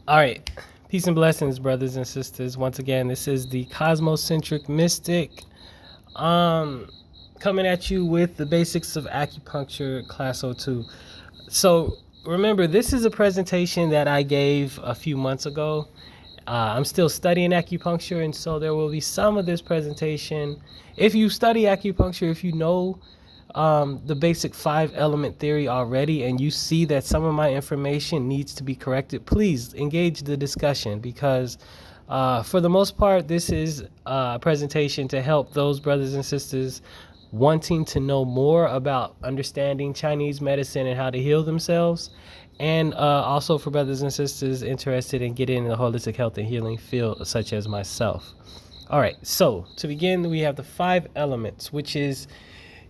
All right. Peace and blessings, brothers and sisters. Once again, this is the Cosmocentric Mystic. Um, Coming at you with the basics of acupuncture, class 02. So remember, this is a presentation that I gave a few months ago. I'm still studying acupuncture, and so there will be some of this presentation. If you study acupuncture, if you know the basic 5 element theory already and you see that some of my information needs to be corrected, please engage the discussion because for the most part, this is a presentation to help those brothers and sisters wanting to know more about understanding Chinese medicine and how to heal themselves, and also for brothers and sisters interested in getting in the holistic health and healing field, such as myself. All right, so to begin, we have the 5 elements, which is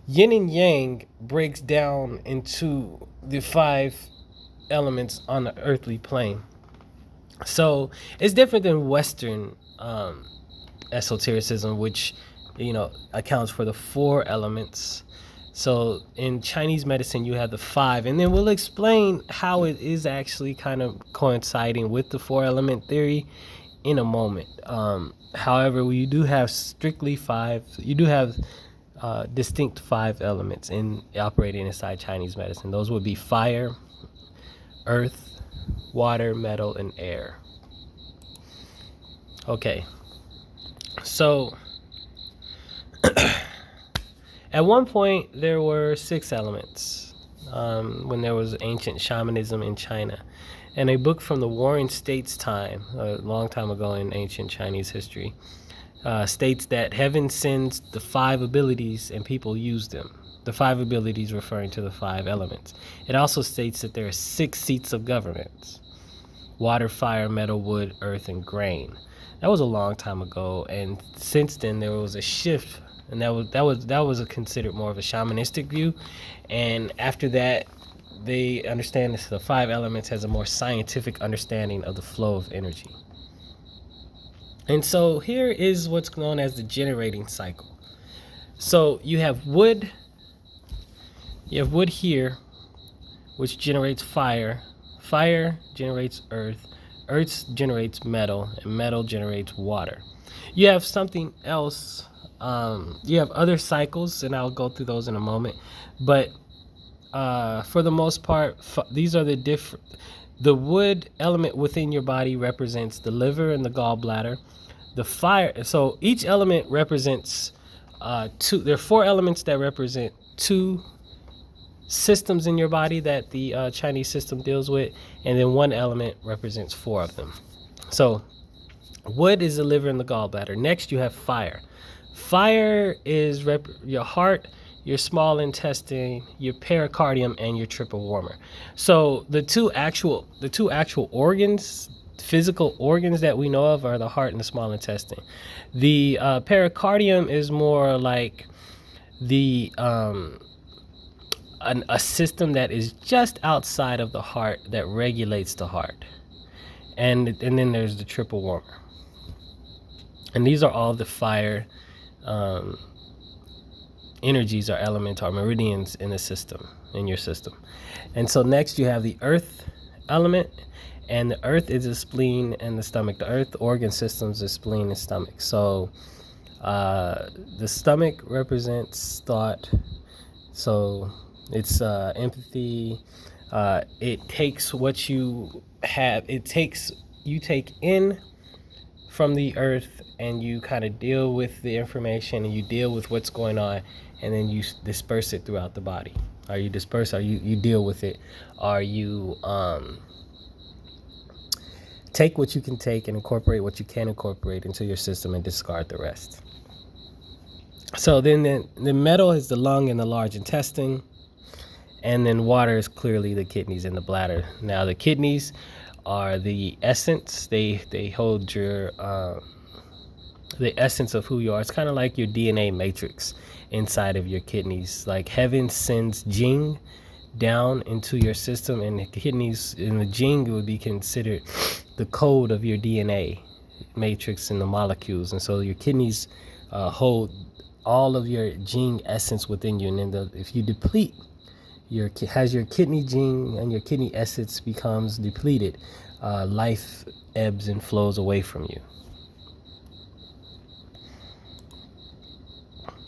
yin and yang breaks down into the 5 elements on the earthly plane. So it's different than Western esotericism, which accounts for the 4 elements. So in Chinese medicine, you have the 5, and then we'll explain how it is actually kind of coinciding with the 4 element theory in a moment. However, we do have strictly 5. You do have distinct 5 elements in operating inside Chinese medicine. Those would be fire, earth, water, metal, and air. Okay, so at one point there were 6 elements when there was ancient shamanism in China. And a book from the Warring States time, a long time ago in ancient Chinese history, states that heaven sends the 5 abilities and people use them. The 5 abilities referring to the 5 elements. It also states that there are 6 seats of government: water, fire, metal, wood, earth, and grain. That was a long time ago, and since then there was a shift, and that was considered more of a shamanistic view. And after that, they understand this, the 5 elements has a more scientific understanding of the flow of energy. And so here is what's known as the generating cycle. So you have wood here, which generates fire. Fire generates earth. Earth generates metal, and metal generates water. You have something else. You have other cycles, and I'll go through those in a moment. But for the most part, these are the different. The wood element within your body represents the liver and the gallbladder. The fire. So each element represents 2. There are 4 elements that represent 2 systems in your body that the Chinese system deals with, and then 1 element represents 4 of them. So wood is the liver and the gallbladder. Next, you have fire. Fire is your heart, your small intestine, your pericardium, and your triple warmer. So the two actual organs, physical organs that we know of, are the heart and the small intestine. The pericardium is more like the a system that is just outside of the heart that regulates the heart, and then there's the triple warmer, and these are all the fire energies or elements or meridians in the system, in your system. And so next you have the earth element, and the earth is the spleen and the stomach. The earth organ systems is spleen and stomach. So the stomach represents thought. So it's empathy. It takes what you have. You take in from the earth, and you kind of deal with the information, and you deal with what's going on, and then you disperse it throughout the body. Or you disperse, or you deal with it, or you take what you can take and incorporate what you can incorporate into your system and discard the rest. So then the metal is the lung and the large intestine, and then water is clearly the kidneys and the bladder. Now the kidneys are the essence. They hold your the essence of who you are. It's kind of like your DNA matrix inside of your kidneys. Like heaven sends Jing down into your system, and the kidneys in the Jing would be considered the code of your DNA matrix and the molecules. And so your kidneys hold all of your Jing essence within you. And then if you deplete your kidney Jing and your kidney essence becomes depleted, life ebbs and flows away from you.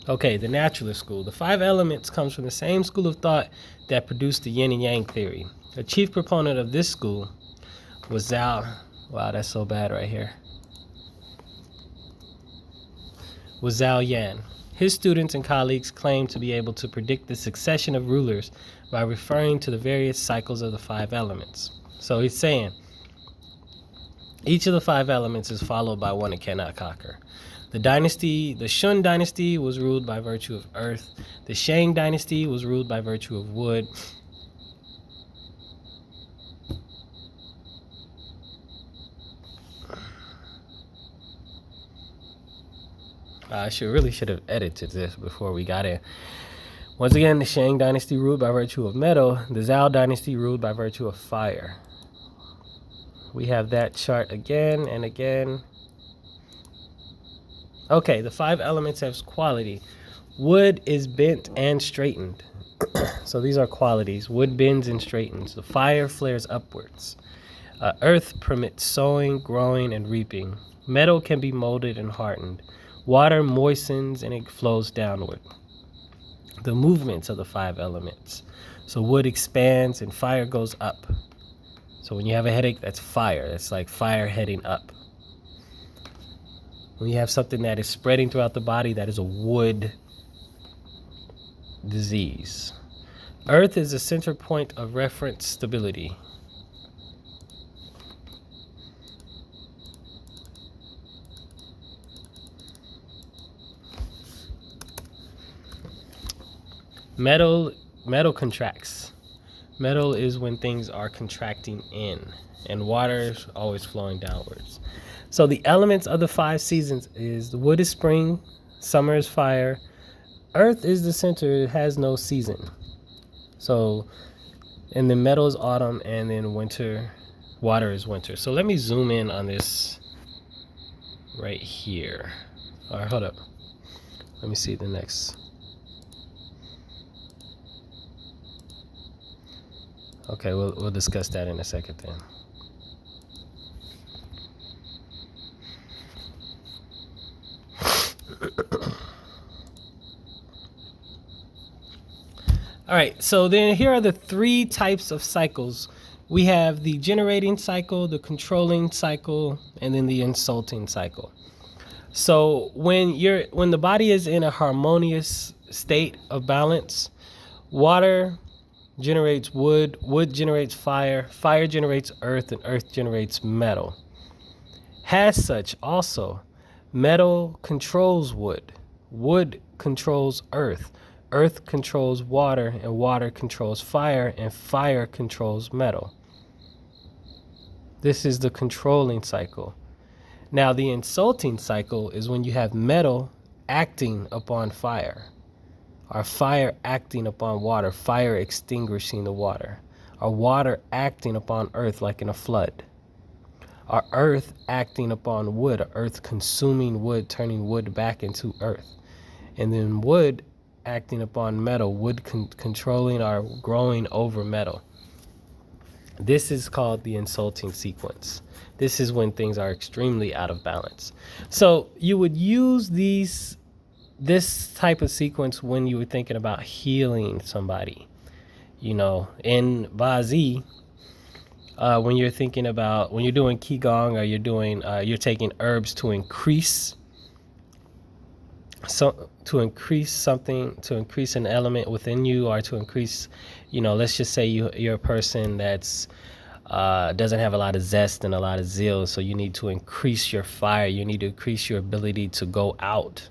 Okay, the naturalist school. The 5 elements comes from the same school of thought that produced the yin and yang theory. A chief proponent of this school was Zhao. Wow, that's so bad right here. Was Zhao Yan. His students and colleagues claimed to be able to predict the succession of rulers by referring to the various cycles of the 5 elements. So he's saying each of the 5 elements is followed by one it cannot conquer. The Shun dynasty was ruled by virtue of earth. The Shang dynasty was ruled by virtue of wood. I should have edited this before we got in. Once again, the Shang dynasty ruled by virtue of metal. The Zhao dynasty ruled by virtue of fire. We have that chart again and again. Okay, the 5 elements have quality. Wood is bent and straightened. So these are qualities. Wood bends and straightens. The fire flares upwards. Earth permits sowing, growing, and reaping. Metal can be molded and hardened. Water moistens and it flows downward. The movements of the 5 elements. So wood expands and fire goes up. So when you have a headache, that's fire. That's like fire heading up. When you have something that is spreading throughout the body, that is a wood disease. Earth is the center point of reference stability. Metal contracts. Metal is when things are contracting in, and water is always flowing downwards. So the elements of the 5 seasons is the wood is spring, summer is fire, earth is the center, it has no season. So, and then metal is autumn, and then winter, water is winter. So let me zoom in on this right here. All right, hold up. Let me see the next. Okay, we'll discuss that in a second then. All right, so then here are the 3 types of cycles. We have the generating cycle, the controlling cycle, and then the insulting cycle. So when the body is in a harmonious state of balance, water generates wood, wood generates fire, fire generates earth, and earth generates metal. As such, also, metal controls wood, wood controls earth, earth controls water, and water controls fire, and fire controls metal. This is the controlling cycle. Now, the insulting cycle is when you have metal acting upon fire, or fire acting upon water, fire extinguishing the water, or water acting upon earth like in a flood, or earth acting upon wood, or earth consuming wood, turning wood back into earth, and then wood acting upon metal, wood controlling or growing over metal. This is called the insulting sequence. This is when things are extremely out of balance. So you would use this type of sequence when you were thinking about healing somebody. You know, in Bazi, when you're doing Qigong, or you're taking herbs to increase something, to increase an element within you, or to increase, let's just say you're a person that's doesn't have a lot of zest and a lot of zeal, so you need to increase your fire, you need to increase your ability to go out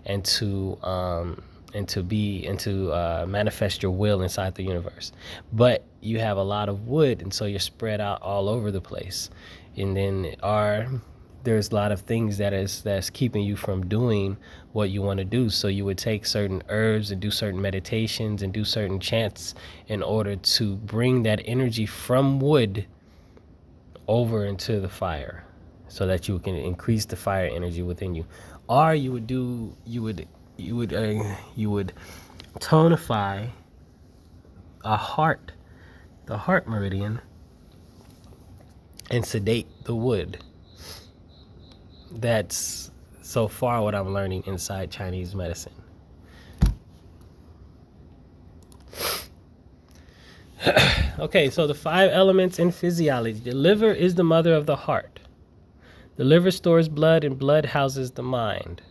and to manifest your will inside the universe. But you have a lot of wood, and so you're spread out all over the place, and then there's a lot of things that's keeping you from doing what you want to do. So you would take certain herbs and do certain meditations and do certain chants in order to bring that energy from wood over into the fire, so that you can increase the fire energy within you. Or you would tonify the heart meridian, and sedate the wood. That's so far what I'm learning inside Chinese medicine. Okay, so the 5 elements in physiology. The liver is the mother of the heart. The liver stores blood, and blood houses the mind.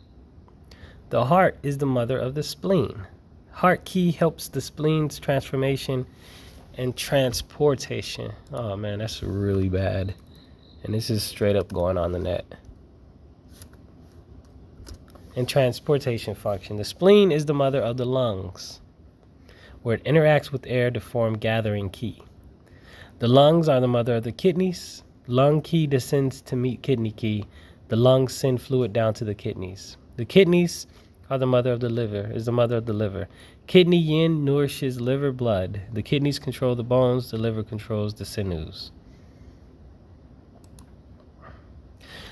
The heart is the mother of the spleen. Heart key helps the spleen's transformation and transportation. Oh man, that's really bad. And this is straight up going on the net. And transportation function. The spleen is the mother of the lungs, where it interacts with air to form gathering key. The lungs are the mother of the kidneys. Lung key descends to meet kidney key. The lungs send fluid down to the kidneys. The kidneys are the mother of the liver, is the mother of the liver. Kidney yin nourishes liver blood. The kidneys control the bones. The liver controls the sinews.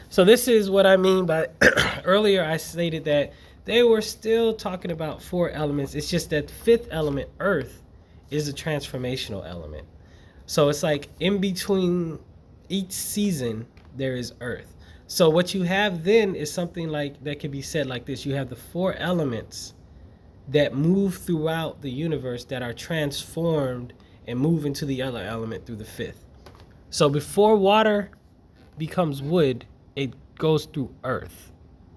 So this is what I mean by earlier I stated that they were still talking about 4 elements. It's just that 5th element, earth, is a transformational element. So it's like in between each season, there is earth. So what you have then is something like that could be said like this. You have the 4 elements that move throughout the universe that are transformed and move into the other element through the 5th. So before water becomes wood, it goes through earth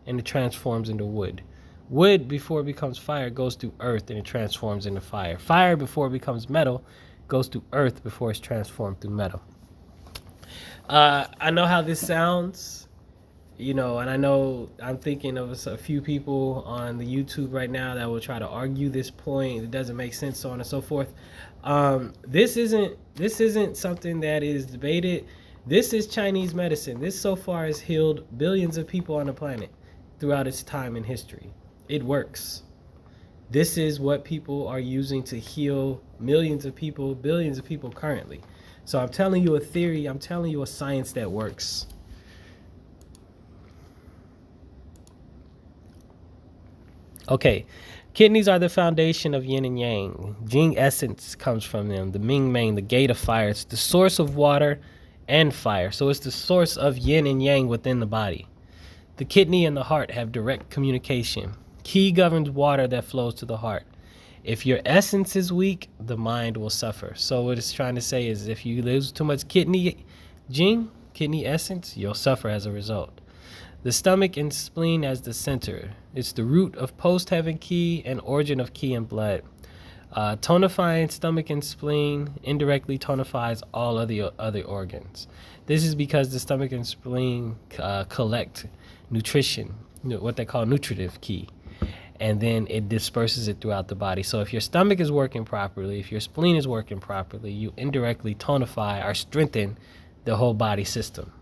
and it transforms into wood. Wood, before it becomes fire, goes through earth and it transforms into fire. Fire, before it becomes metal, goes through earth before it's transformed through metal. I know how this sounds, and I know I'm thinking of a few people on the YouTube right now that will try to argue this point. It doesn't make sense, so on and so forth. This isn't something that is debated. This is Chinese medicine. This so far has healed billions of people on the planet throughout its time in history. It works. This is what people are using to heal millions of people, billions of people currently. So I'm telling you a theory. I'm telling you a science that works. Okay, kidneys are the foundation of yin and yang. Jing essence comes from them. The Ming Meng, the gate of fire. It's the source of water and fire. So it's the source of yin and yang within the body. The kidney and the heart have direct communication. Qi governs water that flows to the heart. If your essence is weak, the mind will suffer. So what it's trying to say is if you lose too much kidney jing, kidney essence, you'll suffer as a result. The stomach and spleen as the center. It's the root of post-heaven qi and origin of qi and blood. Tonifying stomach and spleen indirectly tonifies all of the other organs. This is because the stomach and spleen collect nutrition, what they call nutritive qi, and then it disperses it throughout the body. So if your stomach is working properly, if your spleen is working properly, you indirectly tonify or strengthen the whole body system.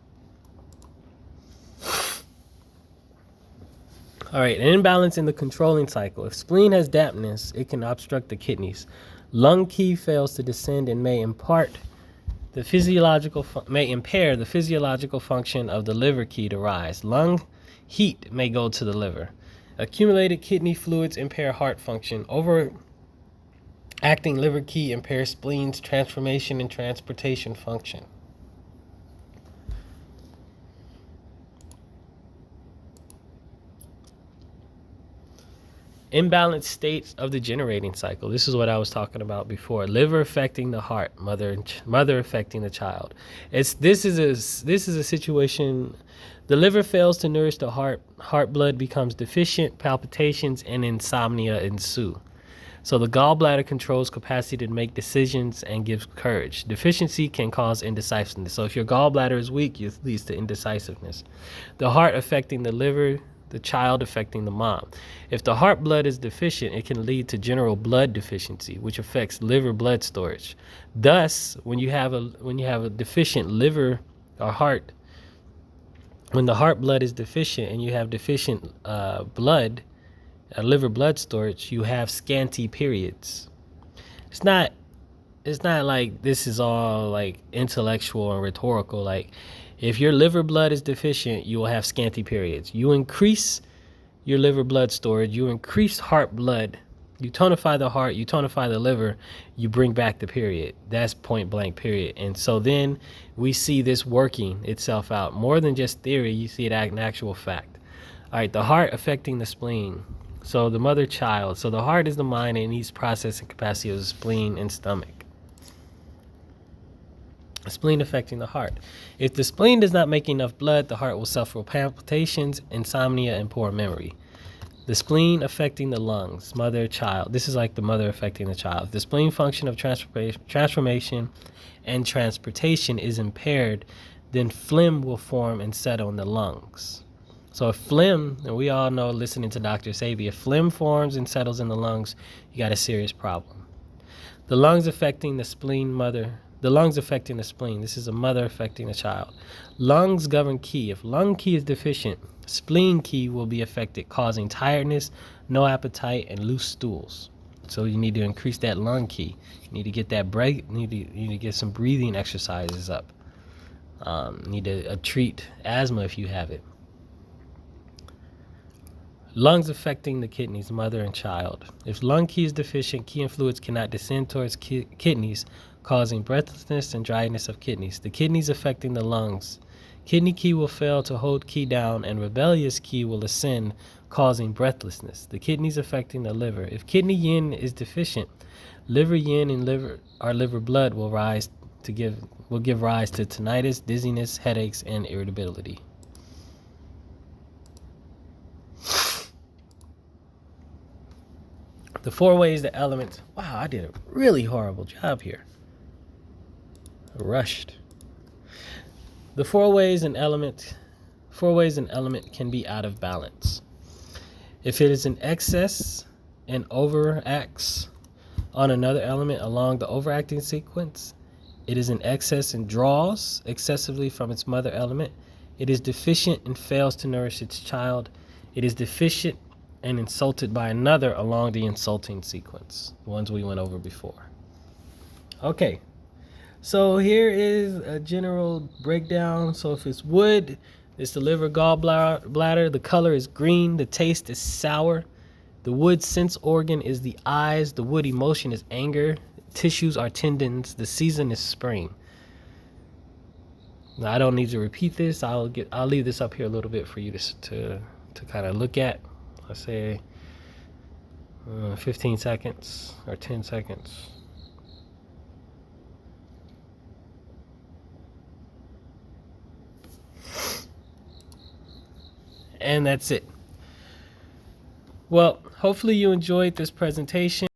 All right, an imbalance in the controlling cycle. If spleen has dampness, it can obstruct the kidneys. Lung qi fails to descend and may impair the physiological function of the liver qi to rise. Lung heat may go to the liver. Accumulated kidney fluids impair heart function. Overacting liver qi impairs spleen's transformation and transportation function. Imbalanced states of the generating cycle. This is what I was talking about before. Liver affecting the heart, mother affecting the child. This is a situation. The liver fails to nourish the heart. Heart blood becomes deficient. Palpitations and insomnia ensue. So the gallbladder controls capacity to make decisions and gives courage. Deficiency can cause indecisiveness. So if your gallbladder is weak, it leads to indecisiveness. The heart affecting the liver, the child affecting the mom. If the heart blood is deficient, it can lead to general blood deficiency, which affects liver blood storage. Thus, when you have a deficient liver or heart, when the heart blood is deficient and you have deficient liver blood storage, you have scanty periods. It's not like this is all like intellectual and rhetorical. Like, if your liver blood is deficient, you will have scanty periods. You increase your liver blood storage, you increase heart blood, You tonify the heart, you tonify the liver, you bring back the period. That's point blank period. And so then we see this working itself out. More than just theory, you see it in actual fact. All right, the heart affecting the spleen. So the mother child. So the heart is the mind and needs processing capacity of the spleen and stomach. The spleen affecting the heart. If the spleen does not make enough blood, the heart will suffer palpitations, insomnia, and poor memory. The spleen affecting the lungs, mother, child. This is like the mother affecting the child. If the spleen function of transformation and transportation is impaired, then phlegm will form and settle in the lungs. So if phlegm, and we all know listening to Dr. Sabi, if phlegm forms and settles in the lungs, you got a serious problem. The lungs affecting the spleen, mother. The lungs affecting the spleen. This is a mother affecting the child. Lungs govern ki. If lung ki is deficient, spleen ki will be affected, causing tiredness, no appetite, and loose stools. So you need to increase that lung ki. You need to get that break. You need to get some breathing exercises up. Need to treat asthma if you have it. Lungs affecting the kidneys, mother and child. If lung ki is deficient, ki and fluids cannot descend towards kidneys, causing breathlessness and dryness of kidneys. The kidneys affecting the lungs. Kidney ki will fail to hold ki down, and rebellious ki will ascend, causing breathlessness. The kidneys affecting the liver. If kidney yin is deficient, liver yin and liver blood will give rise to tinnitus, dizziness, headaches, and irritability. The 4 ways the elements. Wow, I did a really horrible job here. I rushed. The 4 ways an element can be out of balance. If it is an excess and overacts on another element along the overacting sequence, it is an excess and draws excessively from its mother element. It is deficient and fails to nourish its child. It is deficient and insulted by another along the insulting sequence, the ones we went over before. Okay, so here is a general breakdown. So if it's wood, it's the liver, gallbladder. The color is green. The taste is sour. The wood sense organ is the eyes. The wood emotion is anger. Tissues are tendons. The season is spring. Now, I don't need to repeat this. I'll leave this up here a little bit for you to kind of look at. Let's say 15 seconds or 10 seconds. And that's it. Well, hopefully you enjoyed this presentation.